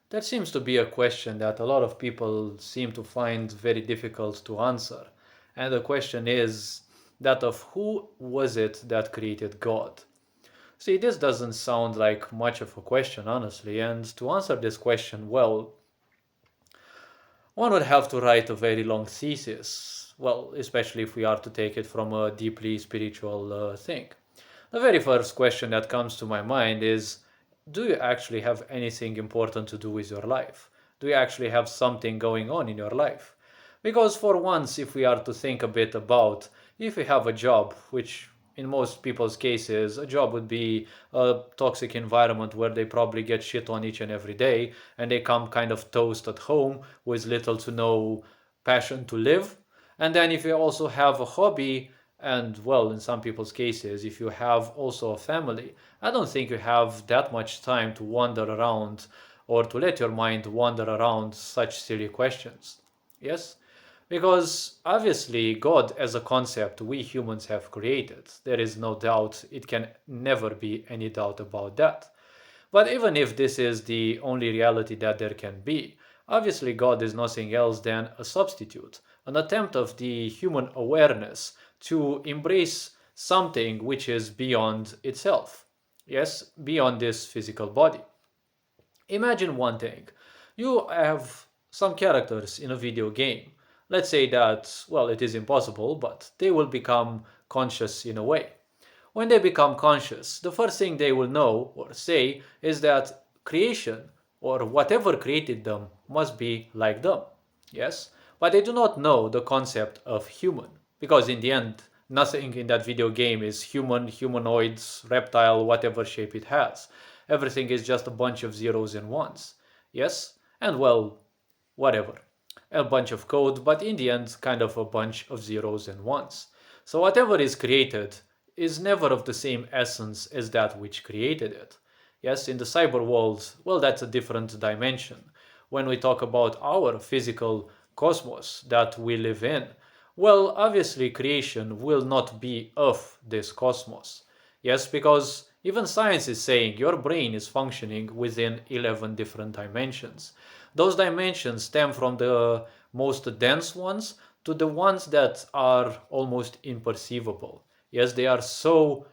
That seems to be a question that a lot of people seem to find very difficult to answer. And the question is that of who was it that created God? See, this doesn't sound like much of a question, honestly, and to answer this question well, one would have to write a very long thesis. Well, especially if we are to take it from a deeply spiritual thing. The very first question that comes to my mind is, do you actually have anything important to do with your life? Do you actually have something going on in your life? Because, for once, if we are to think a bit about if we have a job, which in most people's cases, a job would be a toxic environment where they probably get shit on each and every day and they come kind of toast at home with little to no passion to live. And then if you also have a hobby, and well, in some people's cases, if you have also a family, I don't think you have that much time to wander around or to let your mind wander around such silly questions. Yes? Because obviously, God as a concept we humans have created. There is no doubt, it can never be any doubt about that. But even if this is the only reality that there can be, obviously God is nothing else than a substitute, an attempt of the human awareness to embrace something which is beyond itself. Yes, beyond this physical body. Imagine one thing. You have some characters in a video game. Let's say that, well, it is impossible, but they will become conscious in a way. When they become conscious, the first thing they will know or say is that creation or whatever created them must be like them. Yes? But they do not know the concept of human because in the end, nothing in that video game is human, humanoids, reptile, whatever shape it has. Everything is just a bunch of zeros and ones. Yes? And well, whatever. A bunch of code, but in the end, kind of a bunch of zeros and ones. So whatever is created is never of the same essence as that which created it. Yes, in the cyber world, well, that's a different dimension. When we talk about our physical cosmos that we live in, well, obviously, creation will not be of this cosmos. Yes, because even science is saying your brain is functioning within 11 different dimensions. Those dimensions stem from the most dense ones to the ones that are almost imperceivable. Yes, they are so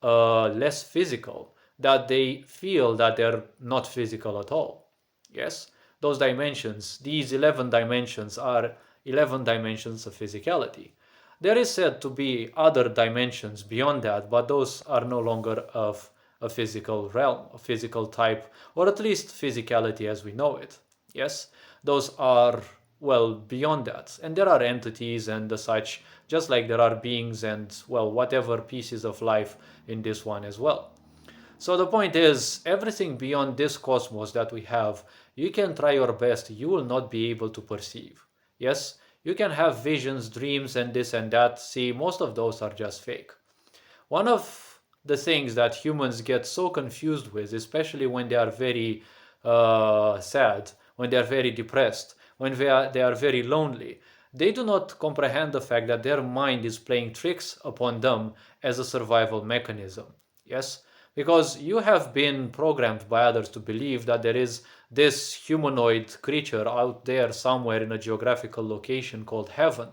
less physical that they feel that they're not physical at all. Yes, those dimensions, these 11 dimensions, are 11 dimensions of physicality. There is said to be other dimensions beyond that, but those are no longer of a physical realm, a physical type, or at least physicality as we know it. Yes, those are, well, beyond that. And there are entities and the such, just like there are beings and, well, whatever pieces of life in this one as well. So the point is, everything beyond this cosmos that we have, you can try your best, you will not be able to perceive. Yes, you can have visions, dreams, and this and that. See, most of those are just fake. One of the things that humans get so confused with, especially when they are very sad, when they are very depressed, when they are very lonely, they do not comprehend the fact that their mind is playing tricks upon them as a survival mechanism. Yes? Because you have been programmed by others to believe that there is this humanoid creature out there somewhere in a geographical location called heaven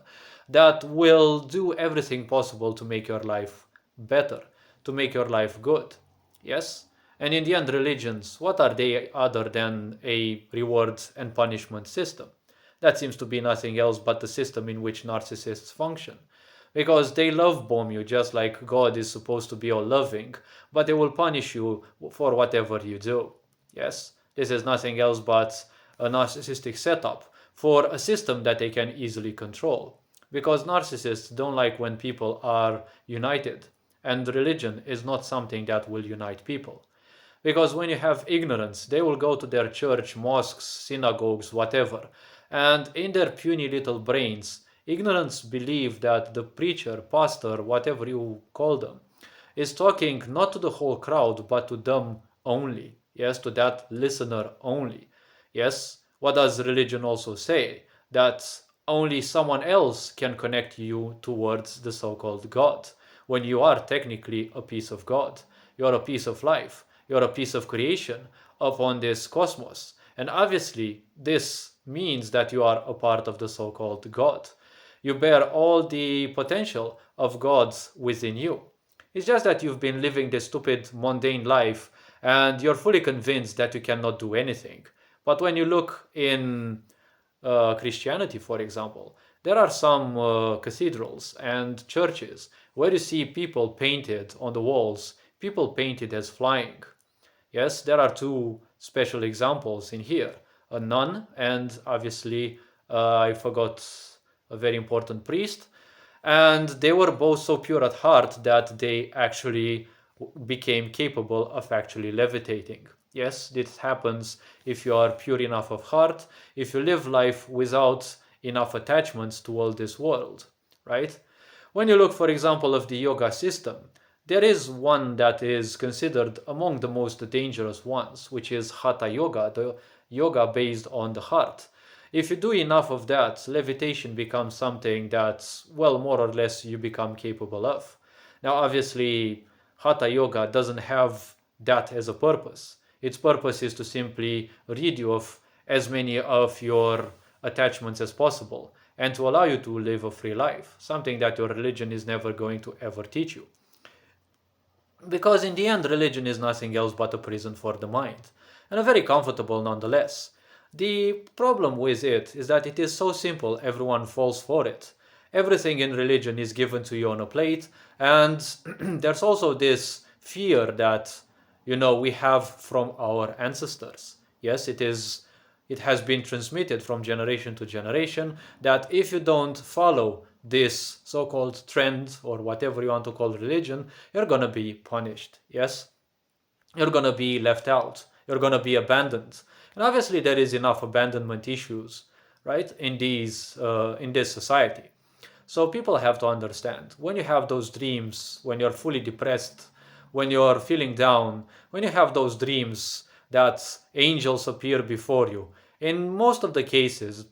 that will do everything possible to make your life better, to make your life good. Yes? And in the end, religions, what are they other than a reward and punishment system? That seems to be nothing else but the system in which narcissists function. Because they love bomb you just like God is supposed to be all loving, but they will punish you for whatever you do. Yes? This is nothing else but a narcissistic setup for a system that they can easily control. Because narcissists don't like when people are united, and religion is not something that will unite people. Because when you have ignorance, they will go to their church, mosques, synagogues, whatever, and in their puny little brains, ignorance believe that the preacher, pastor, whatever you call them, is talking not to the whole crowd but to them only. Yes, to that listener only. Yes, what does religion also say? That only someone else can connect you towards the so called God, when you are technically a piece of God. You are a piece of life. You are a piece of creation upon this cosmos. And obviously, this means that you are a part of the so-called God. You bear all the potential of God within you. It's just that you've been living this stupid, mundane life and you're fully convinced that you cannot do anything. But when you look in Christianity, for example, there are some cathedrals and churches where you see people painted on the walls, people painted as flying. Yes, there are two special examples in here, a nun and obviously, I forgot, a very important priest. And they were both so pure at heart that they actually became capable of actually levitating. Yes, this happens if you are pure enough of heart, if you live life without enough attachments to all this world, right? When you look, for example, of the yoga system, there is one that is considered among the most dangerous ones, which is Hatha Yoga, the yoga based on the heart. If you do enough of that, levitation becomes something that, well, more or less you become capable of. Now, obviously, Hatha Yoga doesn't have that as a purpose. Its purpose is to simply rid you of as many of your attachments as possible and to allow you to live a free life, something that your religion is never going to ever teach you. Because in the end, religion is nothing else but a prison for the mind, and a very comfortable nonetheless. The problem with it is that it is so simple, everyone falls for it. Everything in religion is given to you on a plate, and there's also this fear that, we have from our ancestors. Yes, it has been transmitted from generation to generation that if you don't follow this so-called trend or whatever you want to call religion, you're going to be punished. Yes, you're going to be left out, you're going to be abandoned. And obviously there is enough abandonment issues, right, in this society. So people have to understand, when you have those dreams, when you're fully depressed, when you're feeling down, when you have those dreams that angels appear before you, in most of the cases,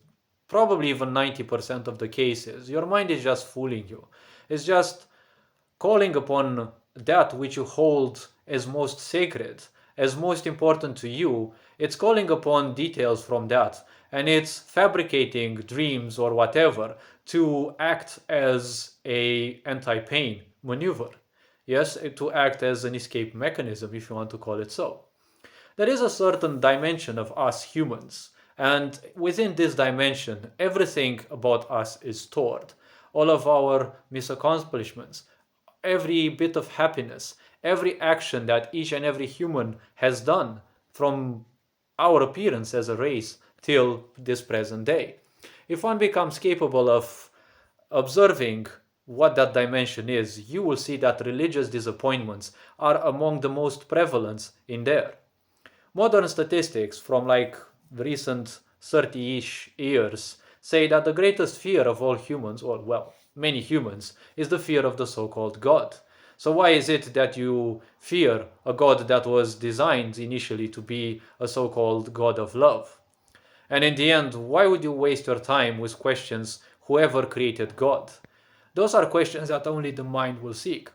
probably even 90% of the cases, your mind is just fooling you. It's just calling upon that which you hold as most sacred, as most important to you. It's calling upon details from that, and it's fabricating dreams or whatever to act as a anti-pain maneuver. Yes, to act as an escape mechanism, if you want to call it so. There is a certain dimension of us humans, and within this dimension, everything about us is stored. All of our misaccomplishments, every bit of happiness, every action that each and every human has done from our appearance as a race till this present day. If one becomes capable of observing what that dimension is, you will see that religious disappointments are among the most prevalent in there. Modern statistics from like recent 30-ish years say that the greatest fear of all humans, or well, many humans, is the fear of the so-called God. So why is it that you fear a God that was designed initially to be a so-called God of love? And in the end, why would you waste your time with questions, whoever created God? Those are questions that only the mind will seek.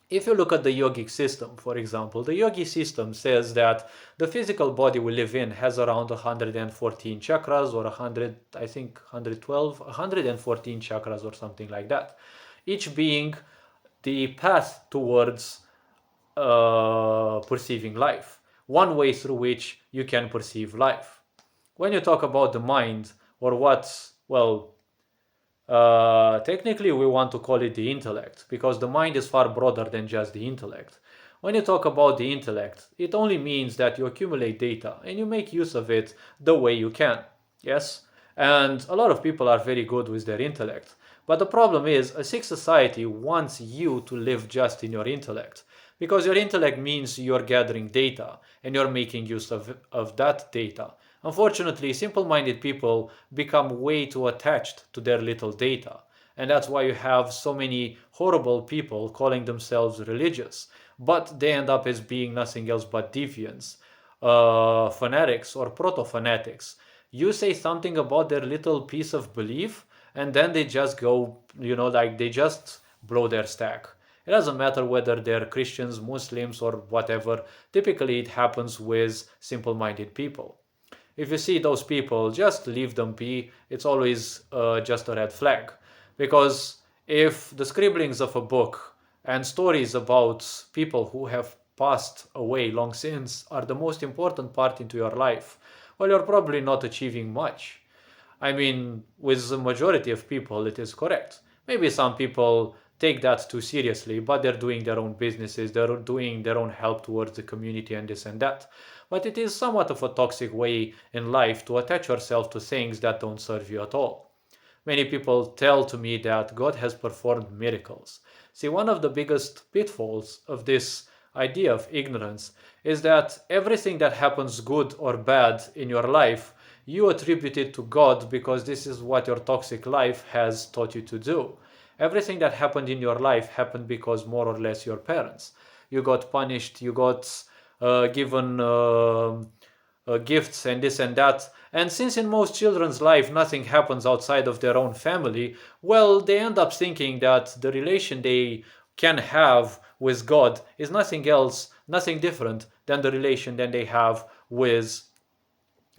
If you look at the yogic system, for example, the yogi system says that the physical body we live in has around 114 chakras, or 100, I think 112, 114 chakras or something like that, each being the path towards perceiving life, one way through which you can perceive life. When you talk about the mind, or what's, well, technically, we want to call it the intellect, because the mind is far broader than just the intellect. When you talk about the intellect, it only means that you accumulate data and you make use of it the way you can. Yes? And a lot of people are very good with their intellect. But the problem is, a sick society wants you to live just in your intellect, because your intellect means you're gathering data and you're making use of that data. Unfortunately, simple-minded people become way too attached to their little data. And that's why you have so many horrible people calling themselves religious, but they end up as being nothing else but deviants, fanatics or proto-fanatics. You say something about their little piece of belief, and then they just go, like they just blow their stack. It doesn't matter whether they're Christians, Muslims, or whatever. Typically, it happens with simple-minded people. If you see those people, just leave them be. It's always just a red flag. Because if the scribblings of a book and stories about people who have passed away long since are the most important part into your life, well, you're probably not achieving much. I mean, with the majority of people, it is correct. Maybe some people take that too seriously, but they're doing their own businesses, they're doing their own help towards the community and this and that. But it is somewhat of a toxic way in life to attach yourself to things that don't serve you at all. Many people tell to me that God has performed miracles. See, one of the biggest pitfalls of this idea of ignorance is that everything that happens good or bad in your life, you attribute it to God because this is what your toxic life has taught you to do. Everything that happened in your life happened because more or less your parents. You got punished, you got given gifts and this and that. And since in most children's life nothing happens outside of their own family, well, they end up thinking that the relation they can have with God is nothing else, nothing different than the relation that they have with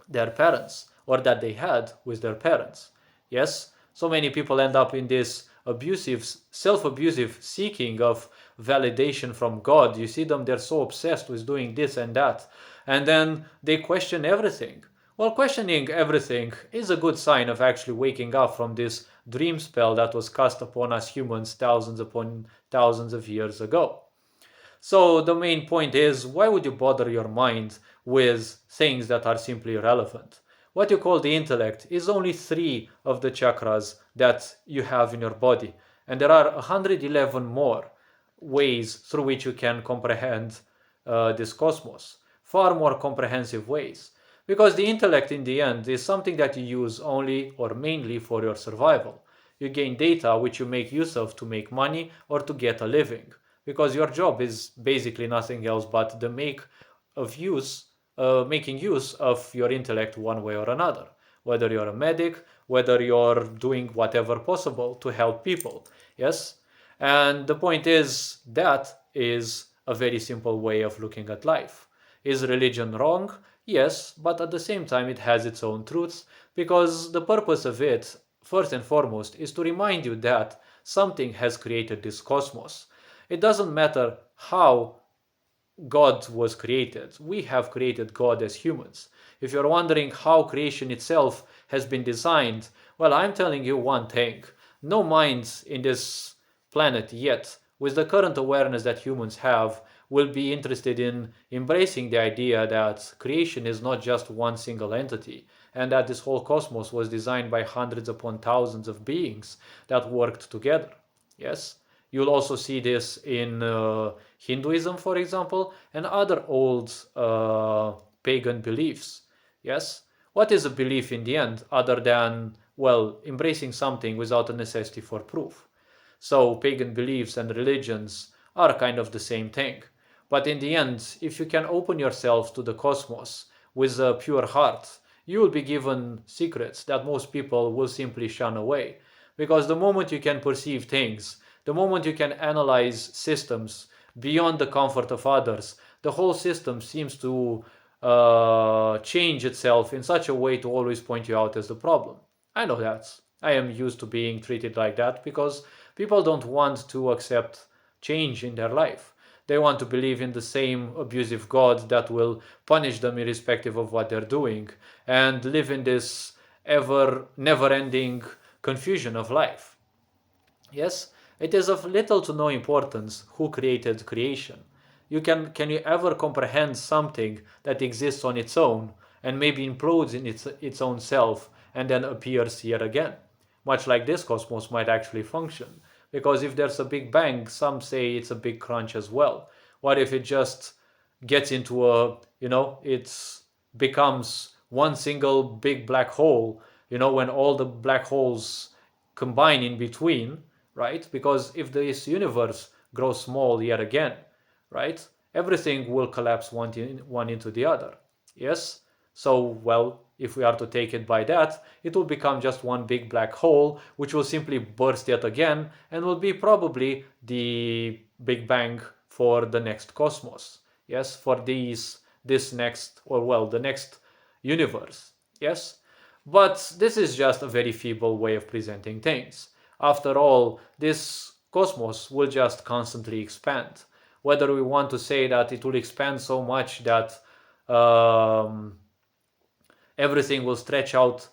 their parents or that they had with their parents. Yes, so many people end up in this abusive, self-abusive seeking of validation from God. You see them, they're so obsessed with doing this and that, and then they question everything. Well, questioning everything is a good sign of actually waking up from this dream spell that was cast upon us humans thousands upon thousands of years ago. So the main point is, why would you bother your mind with things that are simply irrelevant? What you call the intellect is only three of the chakras that you have in your body, and there are 111 more ways through which you can comprehend this cosmos, far more comprehensive ways. Because the intellect in the end is something that you use only or mainly for your survival. You gain data which you make use of to make money or to get a living, because your job is basically nothing else but the making use of your intellect one way or another. Whether you're a medic, whether you're doing whatever possible to help people. Yes? And the point is, that is a very simple way of looking at life. Is religion wrong? Yes, but at the same time it has its own truths, because the purpose of it, first and foremost, is to remind you that something has created this cosmos. It doesn't matter how God was created. We have created God as humans. If you're wondering how creation itself has been designed, well, I'm telling you one thing. No minds in this planet yet, with the current awareness that humans have, will be interested in embracing the idea that creation is not just one single entity, and that this whole cosmos was designed by hundreds upon thousands of beings that worked together. Yes? You'll also see this in Hinduism, for example, and other old pagan beliefs. Yes? What is a belief in the end, other than, well, embracing something without a necessity for proof? So, pagan beliefs and religions are kind of the same thing. But in the end, if you can open yourself to the cosmos with a pure heart, you will be given secrets that most people will simply shun away. Because the moment you can perceive things, the moment you can analyze systems beyond the comfort of others, the whole system seems to change itself in such a way to always point you out as the problem. I know that. I am used to being treated like that because people don't want to accept change in their life. They want to believe in the same abusive God that will punish them irrespective of what they're doing and live in this ever never ending confusion of life. Yes, it is of little to no importance who created creation. Can you ever comprehend something that exists on its own and maybe implodes in its own self and then appears here again? Much like this cosmos might actually function. Because if there's a big bang, some say it's a big crunch as well. What if it just gets into it becomes one single big black hole, when all the black holes combine in between, right? Because if this universe grows small yet again, right, everything will collapse one into the other. Yes? So, well, if we are to take it by that, it will become just one big black hole, which will simply burst yet again, and will be probably the Big Bang for the next cosmos. Yes, for the next universe. Yes? But this is just a very feeble way of presenting things. After all, this cosmos will just constantly expand. Whether we want to say that it will expand so much that um, everything will stretch out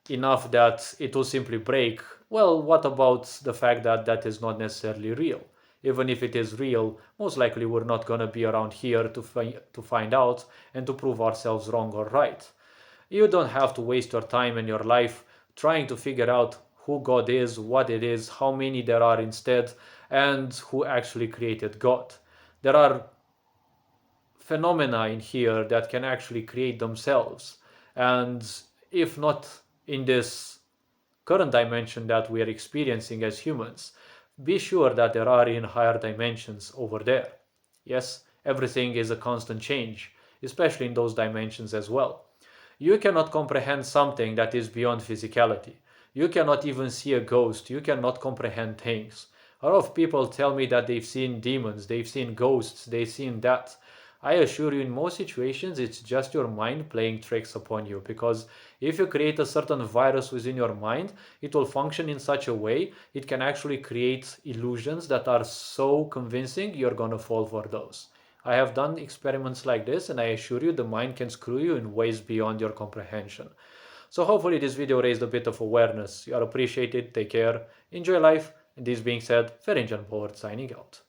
enough that it will simply break, well, what about the fact that that is not necessarily real? Even if it is real, most likely we're not going to be around here to find out and to prove ourselves wrong or right. You don't have to waste your time and your life trying to figure out who God is, what it is, how many there are instead, and who actually created God. There are phenomena in here that can actually create themselves. And if not in this current dimension that we are experiencing as humans, be sure that there are in higher dimensions over there. Yes, everything is a constant change, especially in those dimensions as well. You cannot comprehend something that is beyond physicality. You cannot even see a ghost. You cannot comprehend things. A lot of people tell me that they've seen demons, they've seen ghosts, they've seen that. I assure you, in most situations, it's just your mind playing tricks upon you. Because if you create a certain virus within your mind, it will function in such a way it can actually create illusions that are so convincing you're gonna fall for those. I have done experiments like this, and I assure you the mind can screw you in ways beyond your comprehension. So hopefully this video raised a bit of awareness. You are appreciated, take care, enjoy life, and this being said, Ferenc Board signing out.